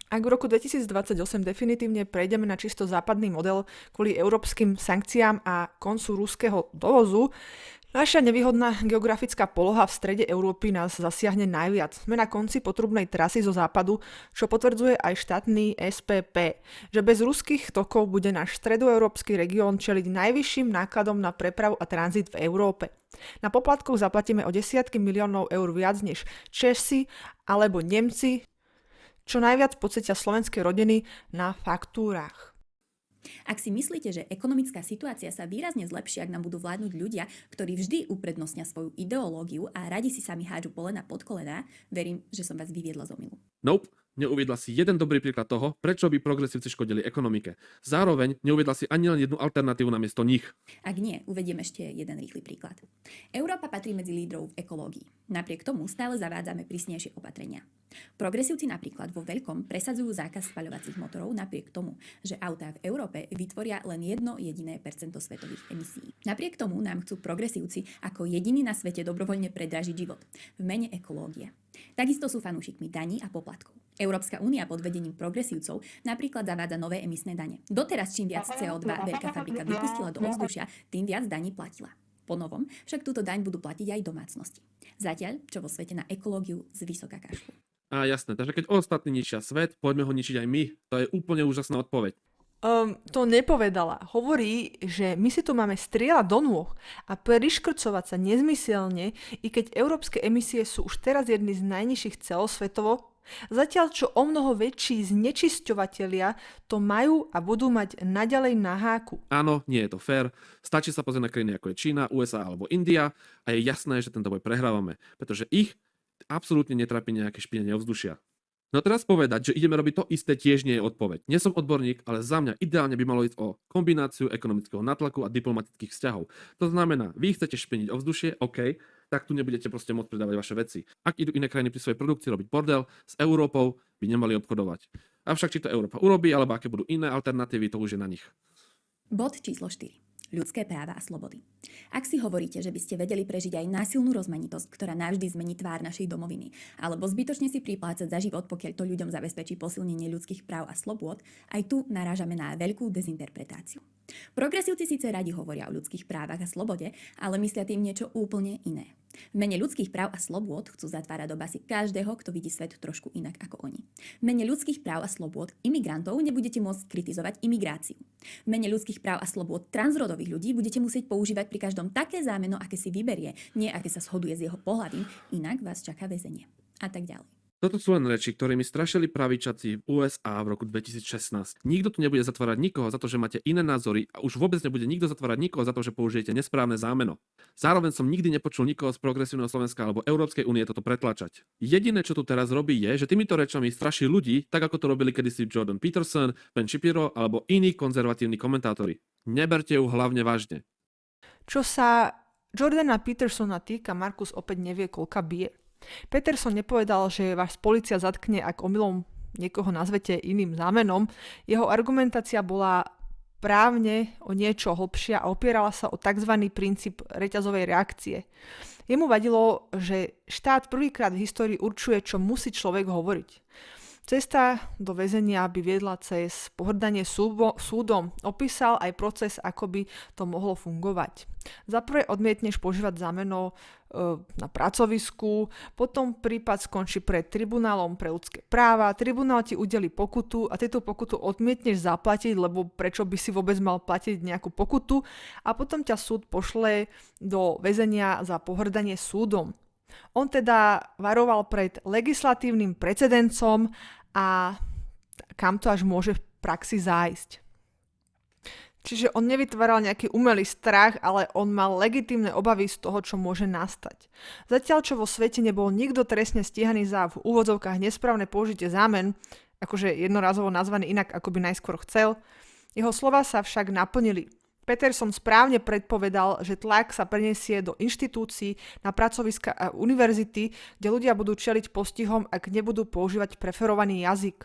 Ak v roku 2028 definitívne prejdeme na čisto západný model kvôli európskym sankciám a koncu ruského dovozu, Naša nevýhodná geografická poloha v strede Európy nás zasiahne najviac. Sme na konci potrubnej trasy zo západu, čo potvrdzuje aj štátny SPP, že bez ruských tokov bude náš stredoeurópsky región čeliť najvyšším nákladom na prepravu a tranzit v Európe. Na poplatkoch zaplatíme o desiatky miliónov eur viac než Česi alebo Nemci, čo najviac pocítia slovenské rodiny na faktúrach. Ak si myslíte, že ekonomická situácia sa výrazne zlepší, ak nám budú vládnuť ľudia, ktorí vždy uprednostnia svoju ideológiu a radi si sami hádžu polena pod kolená, verím, že som vás vyviedla z omylu. Nope, neuviedla si jeden dobrý príklad toho, prečo by progresívci škodili ekonomike. Zároveň neuviedla si ani len jednu alternatívu namiesto nich. Ak nie, uvediem ešte jeden rýchly príklad. Európa patrí medzi lídrov v ekológii. Napriek tomu stále zavádzame prísnejšie opatrenia. Progresívci napríklad vo veľkom presadzujú zákaz spaľovacích motorov napriek tomu, že autá v Európe vytvoria len 1% svetových emisí. Napriek tomu nám chcú progresívci ako jediní na svete dobrovoľne predražiť život v mene ekológie. Takisto sú fanúšikmi daní a poplatkov. Európska únia pod vedením progresívcov napríklad zavádza nové emisné dane. Doteraz čím viac CO2 veľká fabrika vypustila do ovzdušia, tým viac daní platila. Po novom však túto daň budú platiť aj domácnosti. Zatiaľ, čo vo svete na ekológiu zvysoka kašľú. A jasné, takže keď ostatní ničia svet, poďme ho ničiť aj my. To je úplne úžasná odpoveď. To nepovedala. Hovorí, že my si tu máme strieľať do nôh a priškrcovať sa nezmyselne, i keď európske emisie sú už teraz jedny z najnižších celosvetovo, zatiaľ čo o mnoho väčší znečisťovatelia to majú a budú mať naďalej na háku. Áno, nie je to fér. Stačí sa pozrieť na krajiny ako je Čína, USA alebo India a je jasné, že tento boj prehrávame, pretože ich absolútne netrápi nejaké špinenie ovzdušia. No teraz povedať, že ideme robiť to isté, tiež nie je odpoveď. Nie som odborník, ale za mňa ideálne by malo ísť o kombináciu ekonomického nátlaku a diplomatických vzťahov. To znamená, vy chcete špiniť ovzdušie, OK, tak tu nebudete proste môcť predávať vaše veci. Ak idú iné krajiny pri svojej produkcii robiť bordel, s Európou by nemali obchodovať. Avšak či to Európa urobí, alebo aké budú iné alternatívy, to už je na nich. Bod číslo 4. Ľudské práva a slobody. Ak si hovoríte, že by ste vedeli prežiť aj násilnú rozmanitosť, ktorá navždy zmení tvár našej domoviny, alebo zbytočne si priplácať za život, pokiaľ to ľuďom zabezpečí posilnenie ľudských práv a slobôd, aj tu narážame na veľkú dezinterpretáciu. Progresívci síce radi hovoria o ľudských právach a slobode, ale myslia tým niečo úplne iné. V mene ľudských práv a slobôd chcú zatvárať do basy každého, kto vidí svet trošku inak ako oni. V mene ľudských práv a slobôd imigrantov nebudete môcť kritizovať imigráciu. V mene ľudských práv a slobôd transrodových ľudí budete musieť používať pri každom také zámeno, aké si vyberie, nie aké sa shoduje s jeho pohlavím, inak vás čaká väzenie. A tak ďalej. Toto sú len reči, ktorými strašili pravičaci v USA v roku 2016. Nikto tu nebude zatvárať nikoho za to, že máte iné názory a už vôbec nebude nikto zatvárať nikoho za to, že použijete nesprávne zámeno. Zároveň som nikdy nepočul nikoho z progresívneho Slovenska alebo Európskej únie toto pretlačať. Jediné, čo tu teraz robí, je, že týmito rečami straší ľudí, tak ako to robili kedysi Jordan Peterson, Ben Shapiro alebo iní konzervatívni komentátori. Neberte ju hlavne vážne. Čo sa Jordana Petersona týka, Markus opäť nevie, koľka bije. Peterson nepovedal, že vás polícia zatkne, ak omylom niekoho nazvete iným zámenom. Jeho argumentácia bola právne o niečo hlbšia a opierala sa o tzv. Princíp reťazovej reakcie. Jemu vadilo, že štát prvýkrát v histórii určuje, čo musí človek hovoriť. Cesta do väzenia by viedla cez pohrdanie súdom. Opísal aj proces, ako by to mohlo fungovať. Za prvé odmietneš požívať zámeno na pracovisku, potom prípad skončí pred tribunálom pre ľudské práva, tribunál ti udeli pokutu a ty tú pokutu odmietneš zaplatiť, lebo prečo by si vôbec mal platiť nejakú pokutu a potom ťa súd pošle do väzenia za pohrdanie súdom. On teda varoval pred legislatívnym precedencom a kam to až môže v praxi zájsť. Čiže on nevytváral nejaký umelý strach, ale on mal legitímne obavy z toho, čo môže nastať. Zatiaľ, čo vo svete nebol nikto trestne stíhaný za v úvodzovkách nesprávne použitie zámen, akože jednorazovo nazvaný inak, ako by najskôr chcel, jeho slova sa však naplnili. Peterson správne predpovedal, že tlak sa preniesie do inštitúcií, na pracoviska a univerzity, kde ľudia budú čeliť postihom, ak nebudú používať preferovaný jazyk.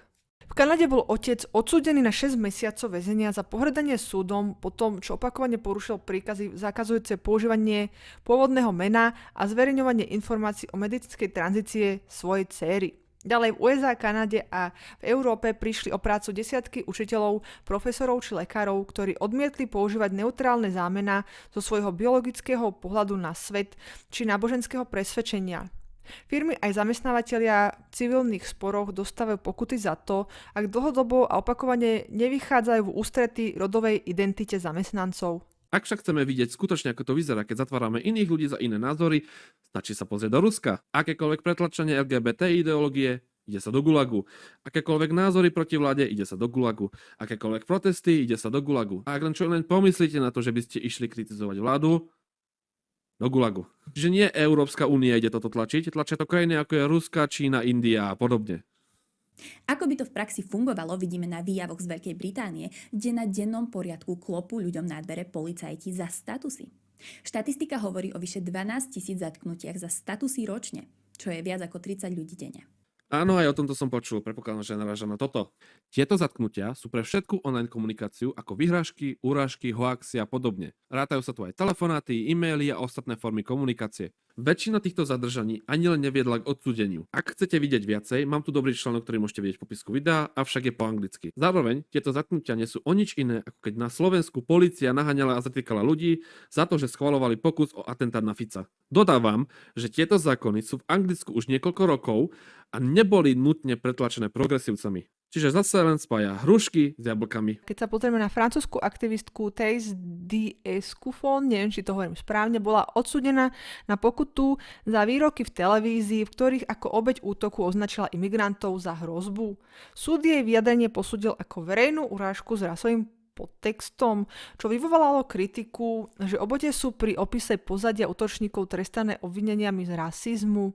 V Kanade bol otec odsúdený na 6 mesiacov väzenia za pohŕdanie súdom po tom, čo opakovane porušil príkazy zakazujúce používanie pôvodného mena a zverejňovanie informácií o medicínskej tranzície svojej dcéry. Ďalej v USA, Kanade a v Európe prišli o prácu desiatky učiteľov, profesorov či lekárov, ktorí odmietli používať neutrálne zámená zo svojho biologického pohľadu na svet či náboženského presvedčenia. Firmy aj zamestnávateľia v civilných sporoch dostávajú pokuty za to, ak dlhodobo a opakovane nevychádzajú v ústrety rodovej identite zamestnancov. Ak však chceme vidieť skutočne, ako to vyzerá, keď zatvárame iných ľudí za iné názory, stačí sa pozrieť do Ruska. Akékoľvek pretlačenie LGBT ideológie, ide sa do gulagu. Akékoľvek názory proti vláde, ide sa do gulagu. Akékoľvek protesty, ide sa do gulagu. A ak len pomyslíte na to, že by ste išli kritizovať vládu, do gulagu. Čiže nie Európska únia ide toto tlačiť, tlačia to krajiny ako je Ruska, Čína, India a podobne. Ako by to v praxi fungovalo, vidíme na výjavoch z Veľkej Británie, kde na dennom poriadku klopú ľuďom na dvere policajti za statusy. Štatistika hovorí o vyše 12 000 zatknutiach za statusy ročne, čo je viac ako 30 ľudí denne. Áno, aj o tomto som počul, predpokladám, že naráža na toto. Tieto zatknutia sú pre všetku online komunikáciu ako vyhrážky, urážky, hoaxy a podobne. Rátajú sa tu aj telefonáty, e-maily a ostatné formy komunikácie. Väčšina týchto zadržaní ani len neviedla k odsúdeniu. Ak chcete vidieť viacej, mám tu dobrý článok, ktorý môžete vidieť v popisku videa, avšak je po anglicky. Zároveň tieto zatknutia nie sú o nič iné, ako keď na Slovensku polícia naháňala a zatýkala ľudí za to, že schvaľovali pokus o atentát na Fica. Dodávam, že tieto zákony sú v Anglicku už niekoľko rokov a neboli nutne pretlačené progresívcami. Čiže zase len spája hrušky s jablkami. Keď sa pozrieme na francúzsku aktivistku Thais D'Escoufon, neviem, či to hovorím správne, bola odsúdená na pokutu za výroky v televízii, v ktorých ako obeť útoku označila imigrantov za hrozbu. Súd jej vyjadrenie posúdil ako verejnú urážku s rasovým podtextom, čo vyvolalo kritiku, že obete sú pri opise pozadia útočníkov trestané obvineniami z rasizmu.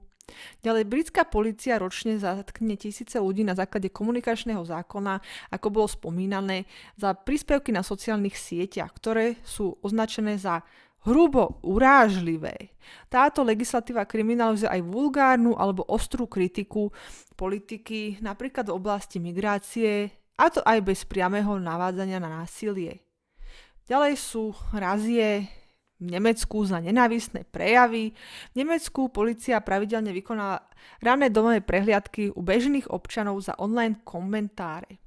Ďalej, britská polícia ročne zatkne tisíce ľudí na základe komunikačného zákona, ako bolo spomínané, za príspevky na sociálnych sieťach, ktoré sú označené za hrubo urážlivé. Táto legislatíva kriminalizuje aj vulgárnu alebo ostrú kritiku politiky, napríklad v oblasti migrácie, a to aj bez priamého navádzania na násilie. Ďalej sú razie v Nemecku za nenávistné prejavy. V Nemecku polícia pravidelne vykonáva ranné domové prehliadky u bežných občanov za online komentáre.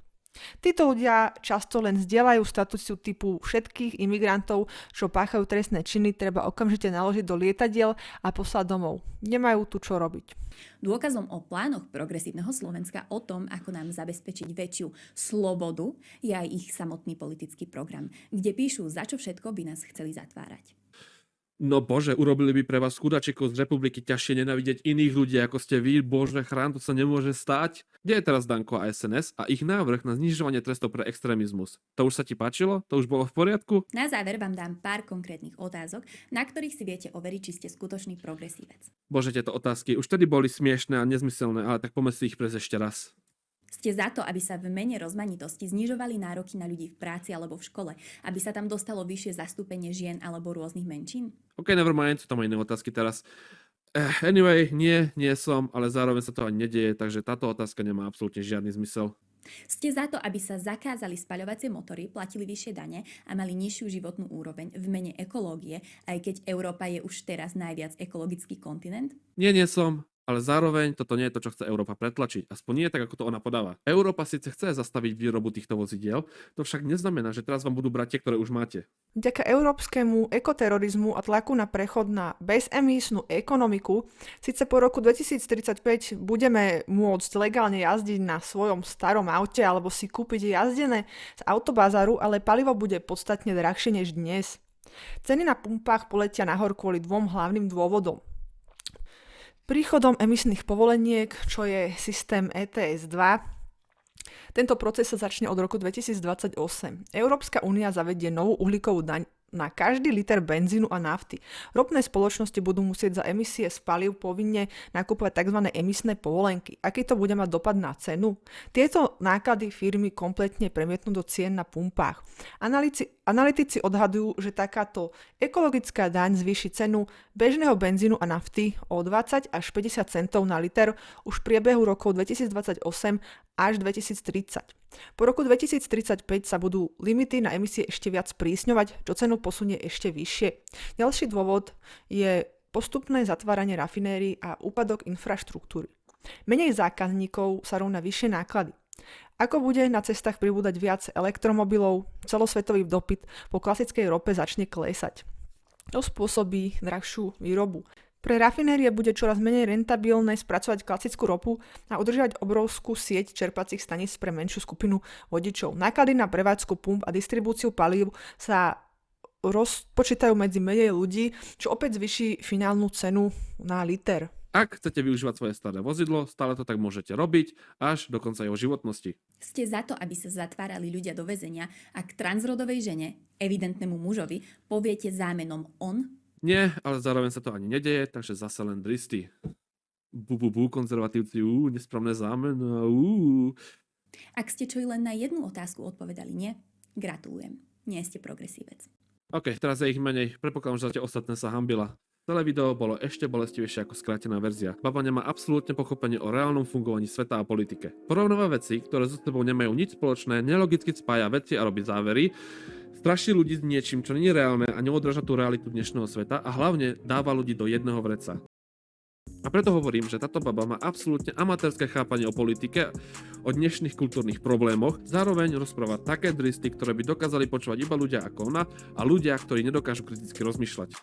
Títo ľudia často len zdieľajú statusu typu všetkých imigrantov, čo páchajú trestné činy, treba okamžite naložiť do lietadiel a poslať domov. Nemajú tu čo robiť. Dôkazom o plánoch progresívneho Slovenska o tom, ako nám zabezpečiť väčšiu slobodu, je aj ich samotný politický program, kde píšu, za čo všetko by nás chceli zatvárať. No bože, urobili by pre vás chudačikov z republiky ťažšie nenávidieť iných ľudí, ako ste vy, bože chrán, to sa nemôže stať. Kde je teraz Danko a SNS a ich návrh na znižovanie trestov pre extrémizmus? To už sa ti páčilo? To už bolo v poriadku? Na záver vám dám pár konkrétnych otázok, na ktorých si viete overiť, či ste skutočný progresívec. Bože, tieto otázky už tedy boli smiešné a nezmyselné, ale tak poďme si ich prejsť ešte raz. Ste za to, aby sa v mene rozmanitosti znižovali nároky na ľudí v práci alebo v škole, aby sa tam dostalo vyššie zastúpenie žien alebo rôznych menšín? OK, nevermind, sú tam aj iné otázky teraz. Anyway, nie som, ale zároveň sa to ani nedieje, takže táto otázka nemá absolútne žiadny zmysel. Ste za to, aby sa zakázali spaľovacie motory, platili vyššie dane a mali nižšiu životnú úroveň v mene ekológie, aj keď Európa je už teraz najviac ekologický kontinent? Nie som. Ale zároveň toto nie je to, čo chce Európa pretlačiť. Aspoň nie tak, ako to ona podáva. Európa síce chce zastaviť výrobu týchto vozidiel, to však neznamená, že teraz vám budú brať tie, ktoré už máte. Vďaka európskemu ekoterorizmu a tlaku na prechod na bezemisnú ekonomiku síce po roku 2035 budeme môcť legálne jazdiť na svojom starom aute alebo si kúpiť jazdené z autobazaru, ale palivo bude podstatne drahšie než dnes. Ceny na pumpách poletia nahor kvôli dvom hlavným dôvodom. Príchodom emisných povoleniek, čo je systém ETS 2, tento proces sa začne od roku 2028. Európska únia zavedie novú uhlíkovú daň na každý liter benzínu a nafty. Ropné spoločnosti budú musieť za emisie z palív povinne nakúpovať tzv. Emisné povolenky. Aký to bude mať dopad na cenu? Tieto náklady firmy kompletne premietnú do cien na pumpách. Analytici odhadujú, že takáto ekologická daň zvýši cenu bežného benzínu a nafty o 20 až 50 centov na liter už v priebehu rokov 2028 až 2030. Po roku 2035 sa budú limity na emisie ešte viac prísňovať, čo cenu posunie ešte vyššie. Ďalší dôvod je postupné zatváranie rafinérií a úpadok infraštruktúry. Menej zákazníkov sa rovná vyššie náklady. Ako bude na cestách pribúdať viac elektromobilov, celosvetový dopyt po klasickej rope začne klesať. To spôsobí drahšiu výrobu. Pre rafinérie bude čoraz menej rentabilné spracovať klasickú ropu a udržať obrovskú sieť čerpacích staníc pre menšiu skupinu vodičov. Náklady na prevádzku pump a distribúciu palív sa rozpočítajú medzi menej ľudí, čo opäť zvyší finálnu cenu na liter. Ak chcete využívať svoje staré vozidlo, stále to tak môžete robiť až do konca jeho životnosti. Ste za to, aby sa zatvárali ľudia do väzenia, ak transrodovej žene, evidentnému mužovi, poviete zámenom on? Nie, ale zároveň sa to ani nedeje, takže zase len dristy. Konzervatívci, nesprávne zámeno, Ak ste čo i len na jednu otázku odpovedali nie, gratulujem, nie ste progresívec. OK, teraz je ich menej, predpokladám, že zatiaľ ostatné sa hambila. Celé video bolo ešte bolestivejšie ako skrátená verzia. Baba nemá absolútne pochopenie o reálnom fungovaní sveta a politike. Porovnáva veci, ktoré so sebou nemajú nič spoločné, nelogicky spája veci a robí závery, straší ľudí s niečím, čo nie je reálne a neodráža tú realitu dnešného sveta a hlavne dáva ľudí do jedného vreca. A preto hovorím, že táto baba má absolútne amatérske chápanie o politike, o dnešných kultúrnych problémoch, zároveň rozpráva také dristy, ktoré by dokázali počúvať iba ľudia ako ona a ľudia, ktorí nedokážu kriticky rozmýšľať.